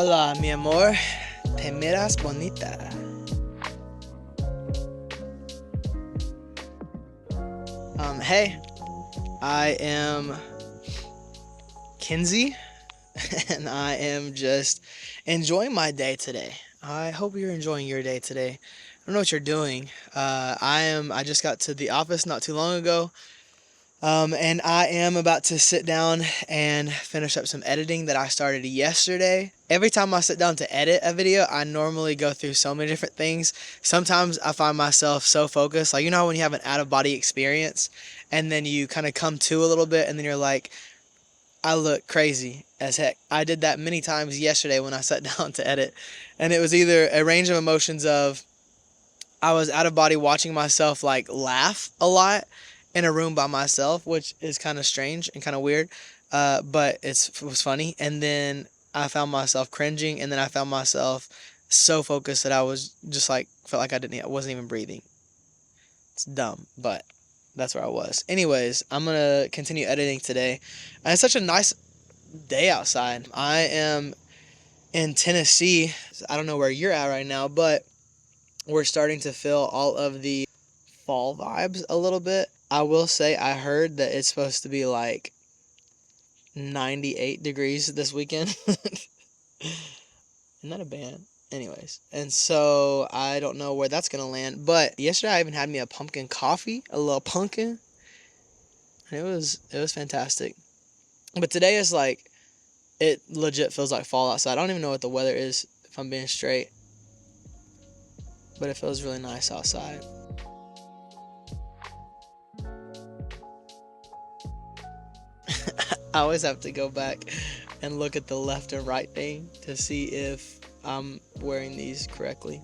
Hola, mi amor. Te miras bonita. Hey, I am Kinsey, and I am just enjoying my day today. I hope you're enjoying your day today. I don't know what you're doing. I just got to the office not too long ago. And I am about to sit down and finish up some editing that I started yesterday. Every time I sit down to edit a video, I normally go through so many different things. Sometimes I find myself so focused, like, you know, when you have an out of body experience and then you kind of come to a little bit and then you're like, I look crazy as heck. I did that many times yesterday when I sat down to edit, and it was either a range of emotions of I was out of body watching myself like laugh a lot in a room by myself, which is kind of strange and kind of weird, but it was funny. And then I found myself cringing, and then I found myself so focused that I was just like felt like I wasn't even breathing. It's dumb, but that's where I was. Anyways, I'm gonna continue editing today. And it's such a nice day outside. I am in Tennessee. I don't know where you're at right now, but we're starting to feel all of the fall vibes a little bit. I will say I heard that it's supposed to be like 98 degrees this weekend. Isn't that a band? Anyways, and so I don't know where that's gonna land. But yesterday I even had me a pumpkin coffee, a little pumpkin, and it was fantastic. But today is like it legit feels like fall outside. I don't even know what the weather is if I'm being straight, but it feels really nice outside. I always have to go back and look at the left and right thing to see if I'm wearing these correctly.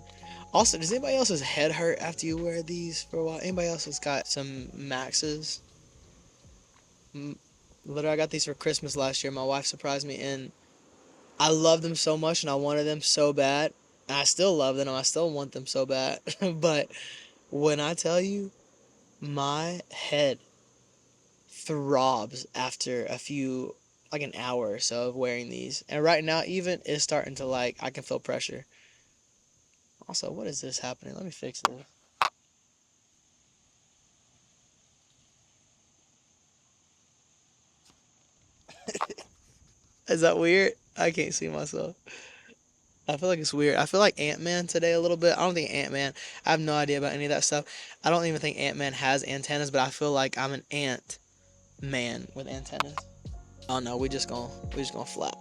Also, does anybody else's head hurt after you wear these for a while? Anybody else has got some Maxes? Literally, I got these for Christmas last year. My wife surprised me, and I love them so much, and I wanted them so bad. And I still love them. I still want them so bad. But when I tell you, my head throbs after a few, like an hour or so of wearing these. And right now, even it's starting to like, I can feel pressure. Also, what is this happening? Let me fix this. Is that weird? I can't see myself. I feel like it's weird. I feel like Ant-Man today a little bit. I don't think Ant-Man, I have no idea about any of that stuff. I don't even think Ant-Man has antennas, but I feel like I'm an ant-man with antennas. Oh no, we just gonna flap.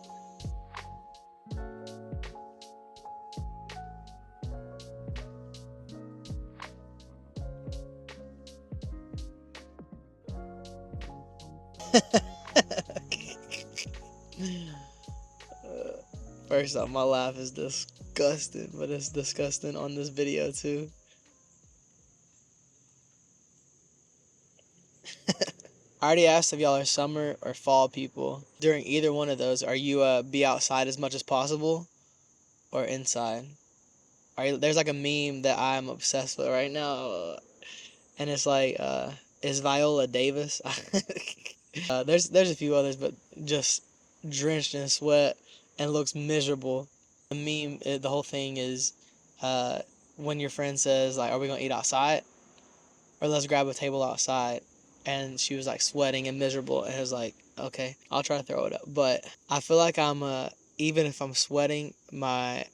First off, my laugh is disgusting, but it's disgusting on this video too. I already asked if y'all are summer or fall people. During either one of those, are you be outside as much as possible or inside? There's like a meme that I'm obsessed with right now, and it's like, is Viola Davis? There's a few others, but just drenched in sweat and looks miserable. The meme, the whole thing is, uh, when your friend says like, "Are we gonna eat outside?" or "Let's grab a table outside," and she was like sweating and miserable, and it was like, okay, I'll try to throw it up. But I feel like even if I'm sweating my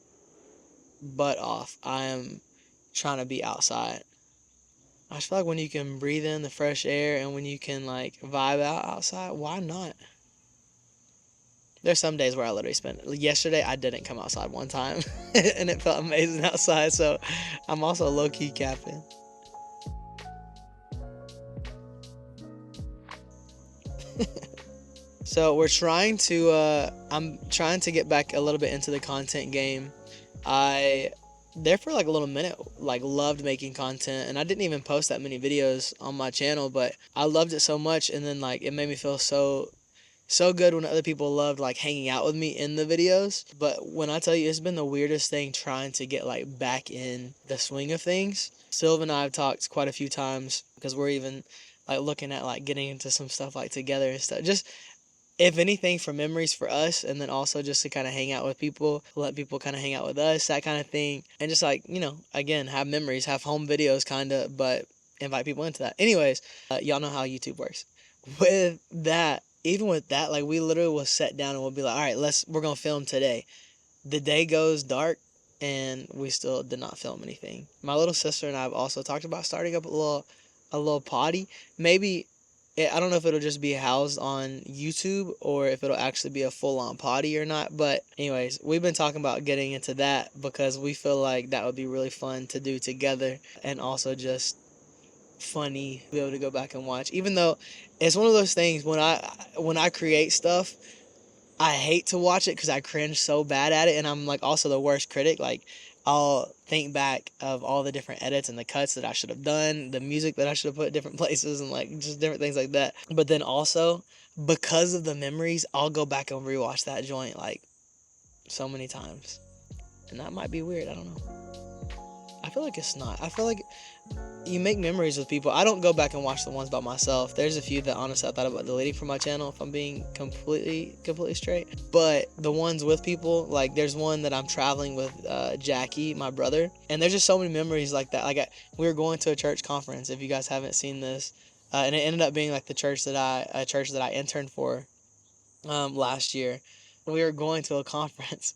butt off, I am trying to be outside. I just feel like when you can breathe in the fresh air and when you can like vibe out outside, why not? There's some days where I literally spend. Yesterday, I didn't come outside one time, and it felt amazing outside. So, I'm also low key capping. So we're trying to. I'm trying to get back a little bit into the content game. I there for like a little minute, like loved making content, and I didn't even post that many videos on my channel, but I loved it so much, and then like it made me feel so good when other people loved like hanging out with me in the videos. But when I tell you, it's been the weirdest thing trying to get like back in the swing of things. Sylv and I have talked quite a few times because we're even like looking at like getting into some stuff like together and stuff. Just if anything, for memories for us, and then also just to kind of hang out with people, let people kind of hang out with us, that kind of thing. And just like, again, have memories, have home videos kind of, but invite people into that. Anyways, y'all know how YouTube works. With that, even with that, like we literally will sit down and we'll be like, all right, we're going to film today. The day goes dark and we still did not film anything. My little sister and I have also talked about starting up a little potty. Maybe I don't know if it'll just be housed on YouTube or if it'll actually be a full-on potty or not. But anyways, we've been talking about getting into that because we feel like that would be really fun to do together, and also just funny to be able to go back and watch. Even though it's one of those things, when I create stuff, I hate to watch it because I cringe so bad at it, and I'm like also the worst critic. Like, I'll think back of all the different edits and the cuts that I should have done, the music that I should have put different places, and like just different things like that. But then also, because of the memories, I'll go back and rewatch that joint like so many times, and that might be weird. I don't know. I feel like it's not. I feel like you make memories with people. I don't go back and watch the ones by myself. There's a few that honestly I thought about deleting from my channel, if I'm being completely straight. But the ones with people, like there's one that I'm traveling with Jackie, my brother, and there's just so many memories like that. Like we were going to a church conference. If you guys haven't seen this, and it ended up being like the church that I interned for last year. We were going to a conference.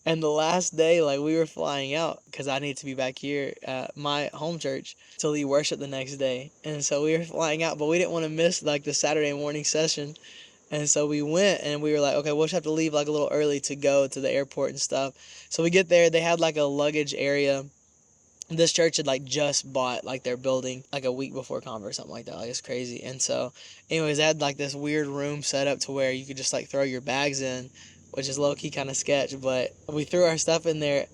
And the last day, like, we were flying out because I need to be back here at my home church to lead worship the next day. And so we were flying out, but we didn't want to miss, like, the Saturday morning session. And so we went, and we were like, okay, we'll just have to leave, like, a little early to go to the airport and stuff. So we get there. They had, like, a luggage area. This church had, like, just bought, like, their building, like, a week before conference or something like that. Like, it's crazy. And so, anyways, they had, like, this weird room set up to where you could just, like, throw your bags in, which is low-key kind of sketch, but we threw our stuff in there.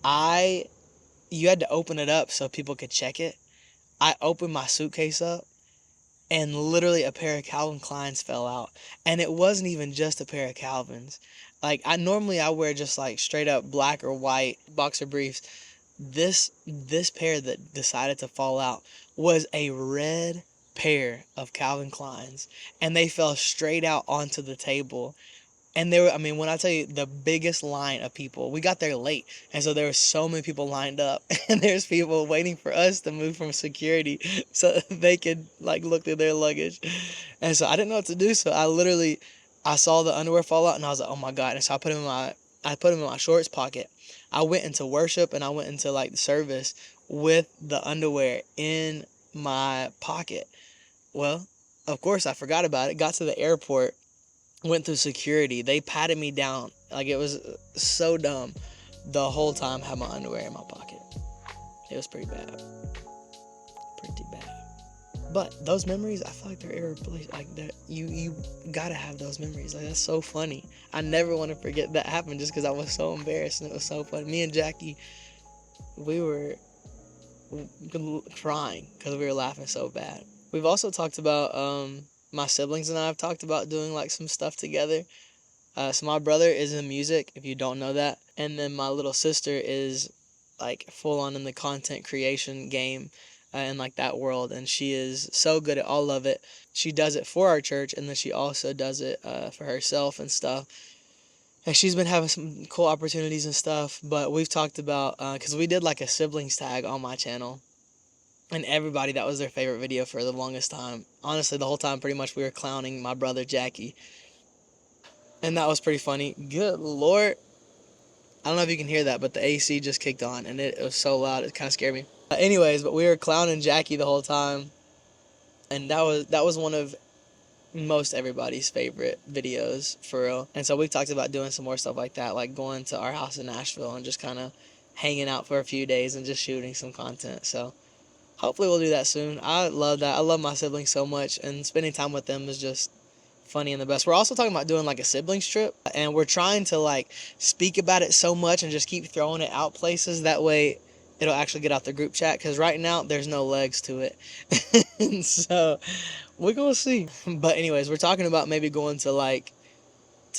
You had to open it up so people could check it. I opened my suitcase up, and literally a pair of Calvin Kleins fell out. And it wasn't even just a pair of Calvins. Like, I wear just, like, straight up black or white boxer briefs. This pair that decided to fall out was a red pair of Calvin Kleins, and they fell straight out onto the table. And there were, I mean, when I tell you the biggest line of people, we got there late. And so there were so many people lined up, and there's people waiting for us to move from security so they could like look through their luggage. And so I didn't know what to do. So I saw the underwear fall out, and I was like, oh my God. And so I put them in my shorts pocket. I went into worship, and I went into like the service with the underwear in my pocket. Well, of course I forgot about it. Got to the airport. Went through security. They patted me down. Like, it was so dumb. The whole time I had my underwear in my pocket. It was pretty bad. Pretty bad. But those memories, I feel like they're irreplaceable. Like, that you gotta have those memories. Like, that's so funny. I never want to forget that happened just because I was so embarrassed, and it was so funny. Me and Jackie, we were crying because we were laughing so bad. We've also talked about my siblings and I have talked about doing like some stuff together. So my brother is in music, if you don't know that. And then my little sister is like full on in the content creation game and like that world. And she is so good at all of it. She does it for our church, and then she also does it for herself and stuff. And she's been having some cool opportunities and stuff. But we've talked about, because we did like a siblings tag on my channel. And everybody, that was their favorite video for the longest time. Honestly, the whole time, pretty much, we were clowning my brother, Jackie. And that was pretty funny. Good Lord. I don't know if you can hear that, but the AC just kicked on, and it was so loud, it kind of scared me. Anyways, but we were clowning Jackie the whole time. And that was one of most everybody's favorite videos, for real. And so we talked about doing some more stuff like that, like going to our house in Nashville and just kind of hanging out for a few days and just shooting some content. So hopefully we'll do that soon. I love that. I love my siblings so much, and spending time with them is just funny and the best. We're also talking about doing like a siblings trip, and we're trying to like speak about it so much and just keep throwing it out places. That way it'll actually get out the group chat, because right now there's no legs to it. And so we're going to see. But anyways, we're talking about maybe going to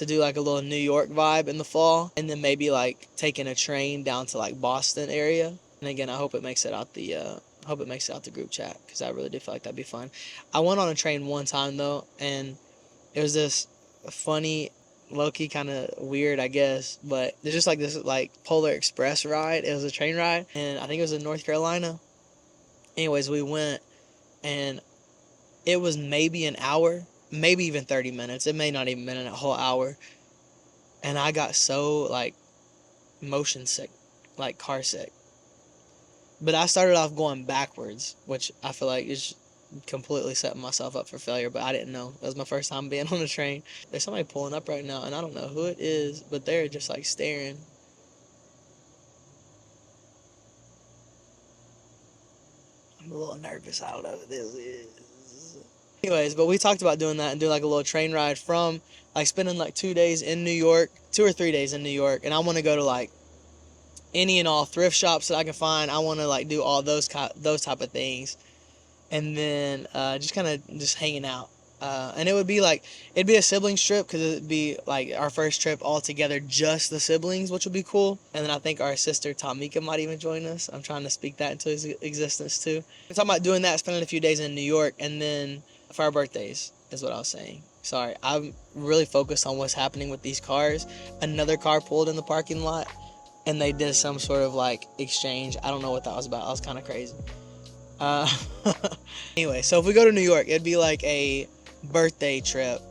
do like a little New York vibe in the fall, and then maybe like taking a train down to like Boston area. And again, I hope it makes it out the group chat, because I really do feel like that'd be fun. I went on a train one time though, and It was this funny, low-key kind of weird, I guess, but there's just like this like Polar Express ride. It was a train ride, and I think it was in North Carolina. Anyways, we went, and it was maybe an hour, maybe even 30 minutes. It may not even been a whole hour. And I got so like motion sick, like car sick. But I started off going backwards, which I feel like is completely setting myself up for failure, but I didn't know. That was my first time being on a train. There's somebody pulling up right now, and I don't know who it is, but they're just like staring. I'm a little nervous. I don't know who this is. Anyways, but we talked about doing that and doing like a little train ride from like spending like 2 days in New York, 2 or 3 days in New York, and I want to go to like any and all thrift shops that I can find. I want to like do all those type of things, and then just kind of just hanging out. And it would be like it'd be a siblings trip because it'd be like our first trip all together, just the siblings, which would be cool. And then I think our sister Tamika might even join us. I'm trying to speak that into existence too. We're talking about doing that, spending a few days in New York, and then for our birthdays is what I was saying. Sorry, I'm really focused on what's happening with these cars. Another car pulled in the parking lot, and they did some sort of like exchange. I don't know what that was about. I was kind of crazy. Uh, anyway, so if we go to New York, it'd be like a birthday trip,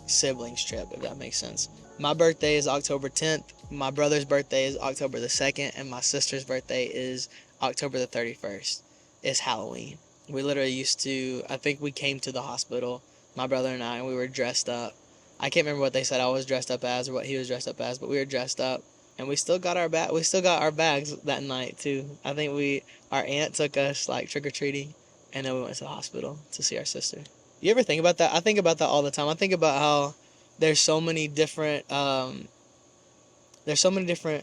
siblings trip, if that makes sense. My birthday is October 10th. My brother's birthday is October the 2nd, and my sister's birthday is October the 31st. It's Halloween. We literally used to, I think we came to the hospital, my brother and I, and we were dressed up. I can't remember what they said I was dressed up as or what he was dressed up as, but we were dressed up. And we still got our bags that night too. I think our aunt took us like trick or treating, and then we went to the hospital to see our sister. You ever think about that? I think about that all the time. I think about how there's so many different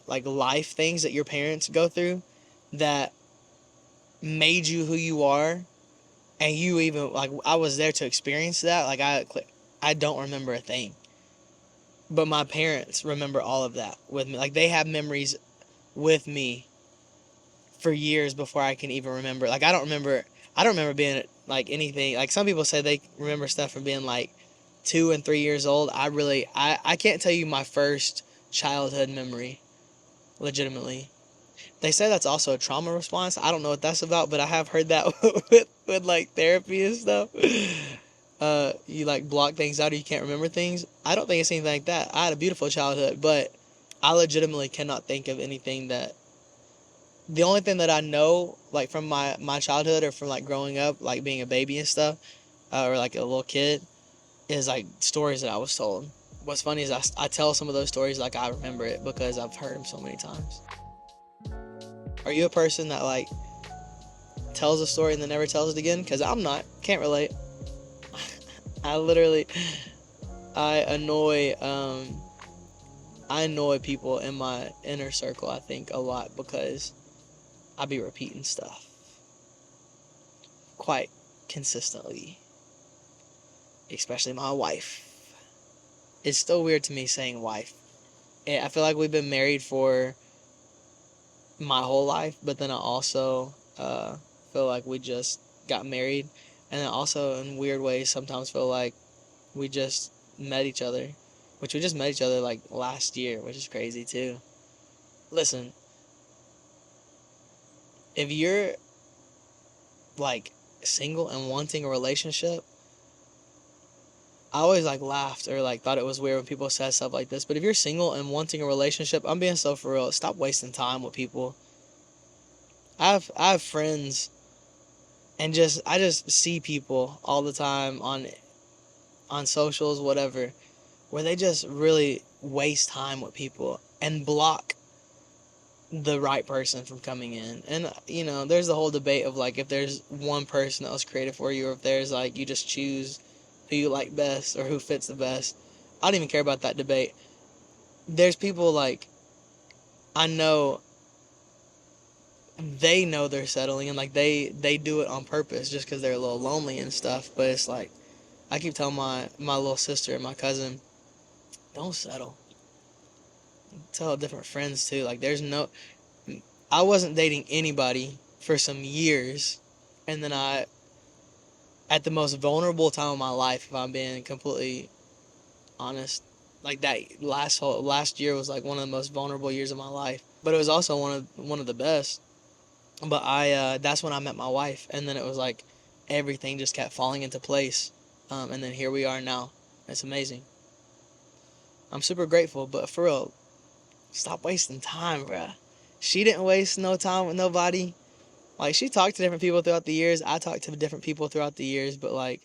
like life things that your parents go through that made you who you are, and you even like I was there to experience that. Like I don't remember a thing. But my parents remember all of that with me. Like, they have memories with me for years before I can even remember. Like, I don't remember being, like, anything. Like, some people say they remember stuff from being, like, 2 and 3 years old. I can't tell you my first childhood memory, legitimately. They say that's also a trauma response. I don't know what that's about, but I have heard that with like, therapy and stuff. You like block things out or you can't remember things. I don't think it's anything like that. I had a beautiful childhood, but I legitimately cannot think of anything that. The only thing that I know, like from my childhood or from like growing up, like being a baby and stuff, or like a little kid, is like stories that I was told. What's funny is I tell some of those stories like I remember it because I've heard them so many times. Are you a person that like tells a story and then never tells it again? Because I'm not. Can't relate. I annoy people in my inner circle, I think, a lot because I be repeating stuff quite consistently, especially my wife. It's still weird to me saying wife. I feel like we've been married for my whole life, but then I also feel like we just got married. And then also, in weird ways, sometimes feel like we just met each other. Which we just met each other, like, last year, which is crazy, too. Listen, if you're, like, single and wanting a relationship, I always, like, laughed or, like, thought it was weird when people said stuff like this. But if you're single and wanting a relationship, I'm being so for real. Stop wasting time with people. I have friends, and I just see people all the time on socials, whatever, where they just really waste time with people and block the right person from coming in. And, you know, there's the whole debate of, like, if there's one person that was created for you, or if there's, like, you just choose who you like best or who fits the best. I don't even care about that debate. There's people, like, I know they know they're settling, and, like, they do it on purpose just because they're a little lonely and stuff. But it's, like, I keep telling my little sister and my cousin, don't settle. Tell different friends too. Like, I wasn't dating anybody for some years, and then at the most vulnerable time of my life, if I'm being completely honest. Like that last year was like one of the most vulnerable years of my life, but it was also one of the best. But that's when I met my wife, and then it was like everything just kept falling into place, and then here we are now. It's amazing. I'm super grateful, but for real, stop wasting time, bruh. She didn't waste no time with nobody. Like, she talked to different people throughout the years. I talked to different people throughout the years, but like,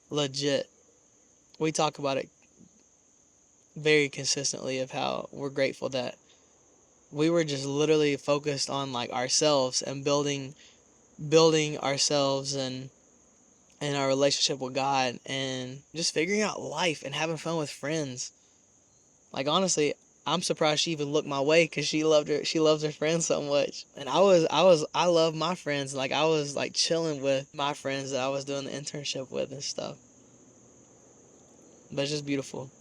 legit, we talk about it very consistently of how we're grateful that we were just literally focused on like ourselves and building ourselves and our relationship with God and just figuring out life and having fun with friends. Like, honestly, I'm surprised she even looked my way because she loves her friends so much. And I love my friends. Like, I was like chilling with my friends that I was doing the internship with and stuff. But it's just beautiful.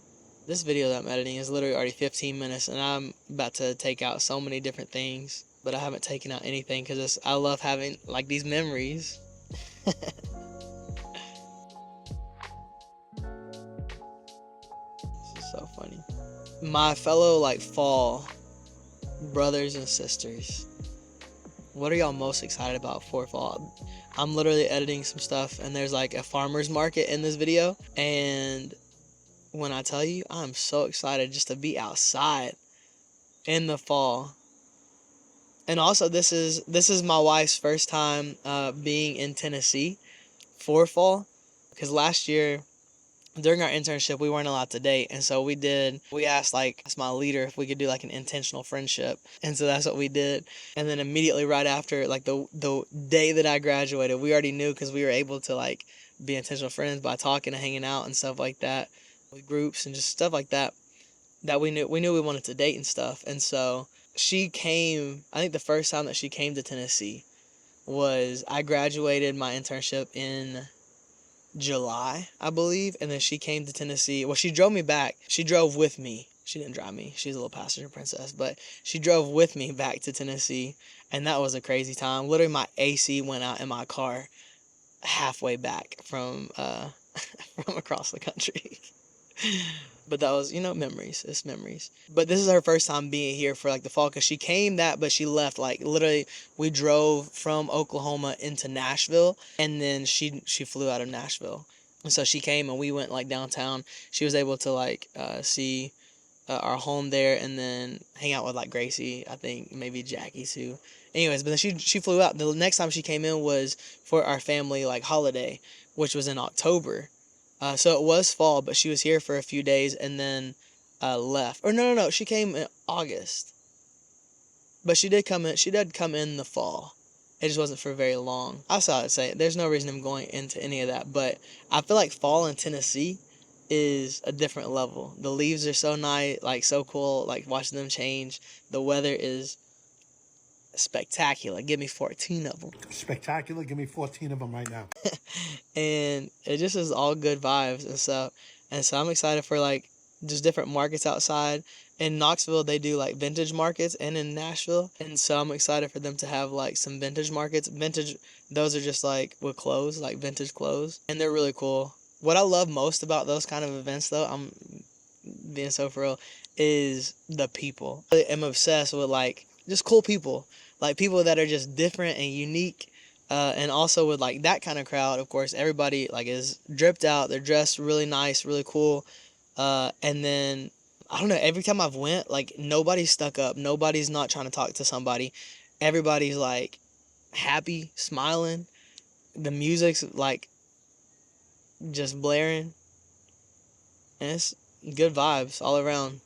This video that I'm editing is literally already 15 minutes, and I'm about to take out so many different things, but I haven't taken out anything because I love having like these memories. This is so funny. My fellow like fall brothers and sisters, what are y'all most excited about for fall? I'm literally editing some stuff, and there's like a farmer's market in this video, and when I tell you, I'm so excited just to be outside in the fall. And also, this is my wife's first time being in Tennessee for fall, because last year during our internship we weren't allowed to date, and so we asked my leader if we could do like an intentional friendship, and so that's what we did. And then immediately right after, like the day that I graduated, we already knew because we were able to like be intentional friends by talking and hanging out and stuff like that with groups and just stuff like that, that we knew we wanted to date and stuff. And so she came, I think the first time that she came to Tennessee was I graduated my internship in July, I believe, and then she came to Tennessee. Well, she drove me back. She drove with me. She didn't drive me. She's a little passenger princess, but she drove with me back to Tennessee, and that was a crazy time. Literally, my AC went out in my car halfway back from from across the country. But that was, memories. It's memories. But this is her first time being here for like the fall, because she came but she left. Like, literally, we drove from Oklahoma into Nashville, and then she flew out of Nashville. And so she came and we went like downtown. She was able to like see our home there, and then hang out with like Gracie, I think maybe Jackie too. Anyways, but then she flew out. The next time she came in was for our family like holiday, which was in October. So it was fall, but she was here for a few days and then left. Or no, she came in August. But she did come in the fall. It just wasn't for very long. I saw it say, there's no reason I'm going into any of that, but I feel like fall in Tennessee is a different level. The leaves are so nice, like so cool, like watching them change. The weather is spectacular. Give me 14 of them. Spectacular. Give me 14 of them right now. And it just is all good vibes and so I'm excited for like just different markets outside. In Knoxville they do like vintage markets, and in Nashville, and so I'm excited for them to have like some vintage markets. Those are just like with clothes, like vintage clothes, and they're really cool. What I love most about those kind of events, though, I'm being so for real, is the people. I am obsessed with like just cool people, like people that are just different and unique. And also with like that kind of crowd, of course, everybody like is dripped out. They're dressed really nice, really cool. And then I don't know. Every time I've went, like nobody's stuck up. Nobody's not trying to talk to somebody. Everybody's like happy, smiling. The music's like just blaring, and it's good vibes all around.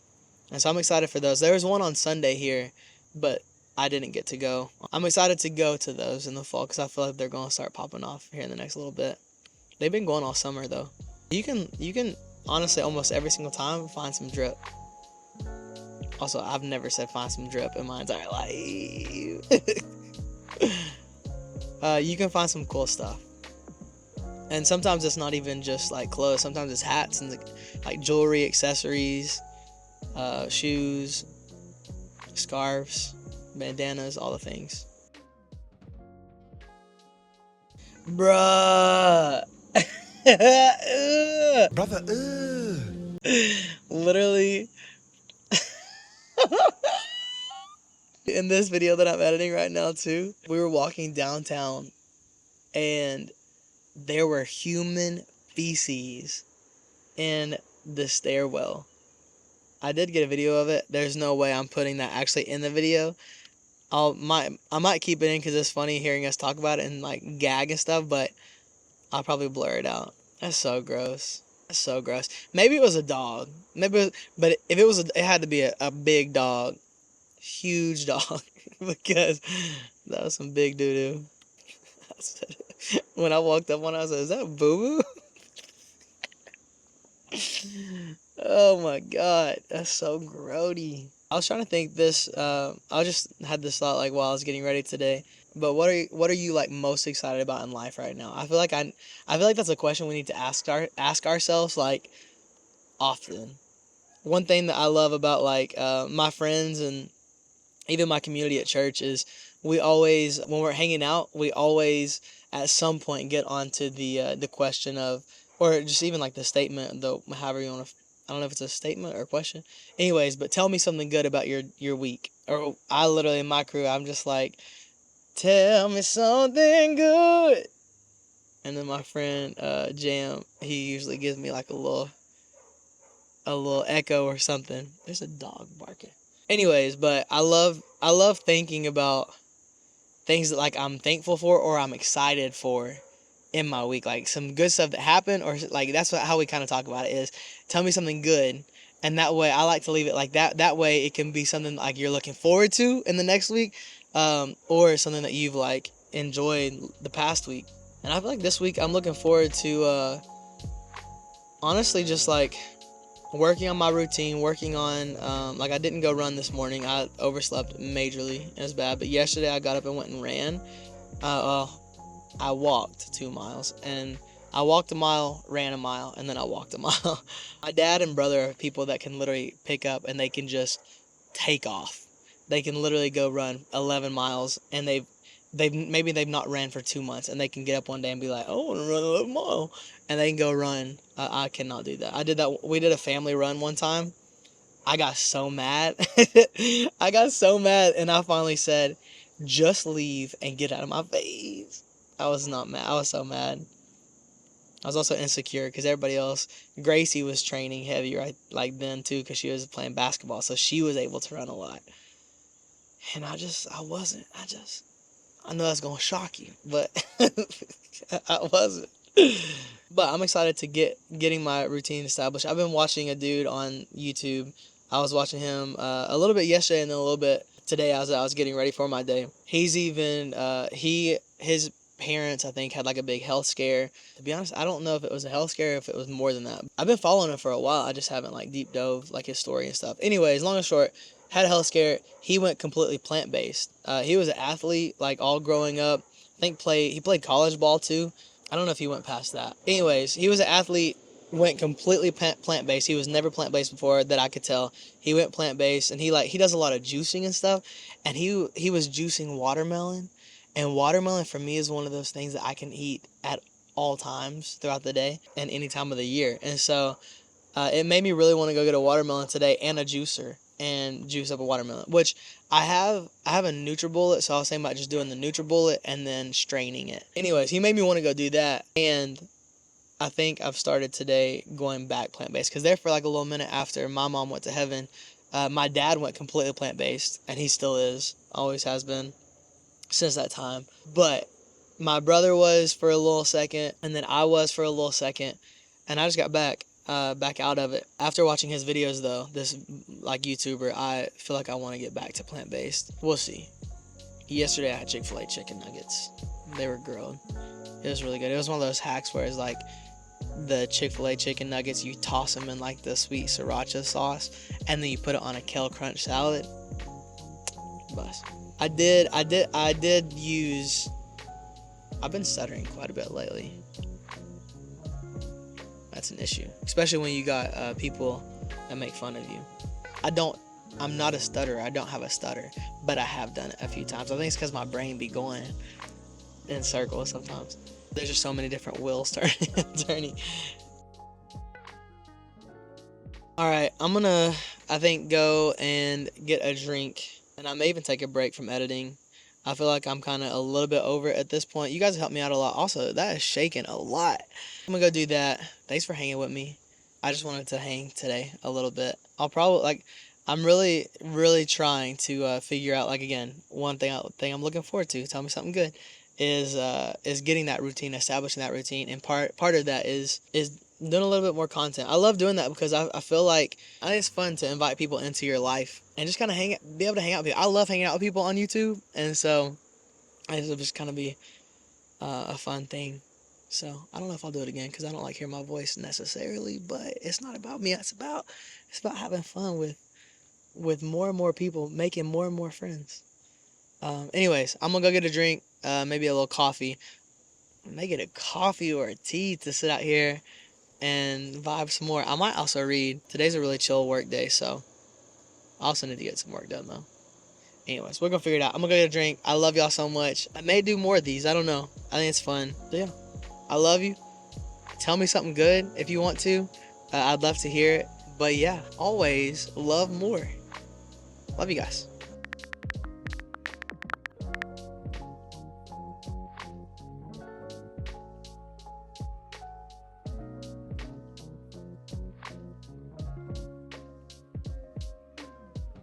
And so I'm excited for those. There was one on Sunday here, but I didn't get to go. I'm excited to go to those in the fall because I feel like they're going to start popping off here in the next little bit. They've been going all summer though. You can honestly almost every single time find some drip. Also, I've never said find some drip in my entire life. You can find some cool stuff. And sometimes it's not even just like clothes. Sometimes it's hats and like jewelry, accessories, shoes, scarves, bandanas, all the things. Bruh. Brother, Literally, in this video that I'm editing right now too, we were walking downtown and there were human feces in the stairwell. I did get a video of it. There's no way I'm putting that actually in the video. I might keep it in because it's funny hearing us talk about it and like gag and stuff, but I'll probably blur it out. That's so gross. That's so gross. Maybe it was a dog. But if it was, it had to be a big dog, huge dog, because that was some big doo doo. When I walked up on it, I said, "Is that Boo Boo?" Oh my god, that's so grody. I was trying to think this. I just had this thought like while I was getting ready today. But what are you like most excited about in life right now? I feel like that's a question we need to ask ourselves like often. One thing that I love about like my friends and even my community at church is we always, when we're hanging out, we always at some point get onto the question of, or just even like the statement, though, however you want to, I don't know if it's a statement or a question. Anyways, but tell me something good about your week. Or I literally, in my crew, I'm just like, tell me something good. And then my friend Jam, he usually gives me like a little echo or something. There's a dog barking. Anyways, but I love thinking about things that like I'm thankful for or I'm excited for in my week, like some good stuff that happened, or like that's how we kind of talk about it is tell me something good, and that way I like to leave it like that. That way it can be something like you're looking forward to in the next week, or something that you've like enjoyed the past week. And I feel like this week I'm looking forward to honestly just like working on my routine, working on like I didn't go run this morning. I overslept majorly. It was bad. But yesterday I got up and went and ran. I walked 2 miles, and I walked a mile, ran a mile, and then I walked a mile. My dad and brother are people that can literally pick up and they can just take off. They can literally go run 11 miles, and they've not ran for 2 months, and they can get up one day and be like, "Oh, I want to run 11 miles," and they can go run. I cannot do that. I did that. We did a family run one time. I got so mad. I got so mad, and I finally said, "Just leave and get out of my face." I was not mad. I was so mad. I was also insecure because everybody else, Gracie was training heavy right like then too because she was playing basketball, so she was able to run a lot, and I wasn't. I know that's gonna shock you, but I wasn't. But I'm excited to getting my routine established. I've been watching a dude on YouTube. I was watching him a little bit yesterday and then a little bit today as I was getting ready for my day. He's even his parents I think had like a big health scare. To be honest, I don't know if it was a health scare or if it was more than that. I've been following him for a while. I just haven't like deep dove like his story and stuff. Anyways, long and short, had a health scare. He went completely plant based. He was an athlete like all growing up. I think he played college ball too. I don't know if he went past that. Anyways, he was an athlete, went completely plant based. He was never plant based before that I could tell. He went plant based, and he does a lot of juicing and stuff. And he was juicing watermelon, and watermelon for me is one of those things that I can eat at all times throughout the day and any time of the year. And so it made me really want to go get a watermelon today and a juicer and juice up a watermelon, which I have a NutriBullet, so I was thinking about just doing the NutriBullet and then straining it. Anyways, he made me want to go do that, and I think I've started today going back plant-based, because there for like a little minute after my mom went to heaven, my dad went completely plant-based, and he still is, always has been since that time. But my brother was for a little second, and then I was for a little second, and I just got back out of it. After watching his videos though, this like YouTuber, I feel like I want to get back to plant-based. We'll see. Yesterday I had Chick-fil-A chicken nuggets. They were grilled. It was really good. It was one of those hacks where it's like the Chick-fil-A chicken nuggets, you toss them in like the sweet sriracha sauce, and then you put it on a kale crunch salad. Bust. I did use, I've been stuttering quite a bit lately. That's an issue, especially when you got people that make fun of you. I'm not a stutterer. I don't have a stutter, but I have done it a few times. I think it's because my brain be going in circles sometimes. There's just so many different wheels turning. All right, I'm gonna, I think, go and get a drink, and I may even take a break from editing. I feel like I'm kind of a little bit over it at this point. You guys helped me out a lot. Also, that is shaking a lot. I'm gonna go do that. Thanks for hanging with me. I just wanted to hang today a little bit. I'll probably like, I'm really, really trying to figure out, like, again, one thing I'm looking forward to. Tell me something good. Is getting that routine, establishing that routine, and part of that is doing a little bit more content. I love doing that because I feel like I think it's fun to invite people into your life and just kind of be able to hang out with people. I love hanging out with people on YouTube, and so it'll just kind of be a fun thing. So I don't know if I'll do it again because I don't like hearing my voice necessarily, but it's not about me. It's about having fun with more and more people, making more and more friends. Anyways, I'm gonna go get a drink, maybe a little coffee. I may get a coffee or a tea to sit out here and vibe some more. I might also read. Today's a really chill work day, so I also need to get some work done though. Anyways, we're gonna figure it out. I'm gonna go get a drink. I love y'all so much. I may do more of these. I don't know. I think it's fun. So yeah, I love you. Tell me something good if you want to. I'd love to hear it. But yeah, always love more. Love you guys.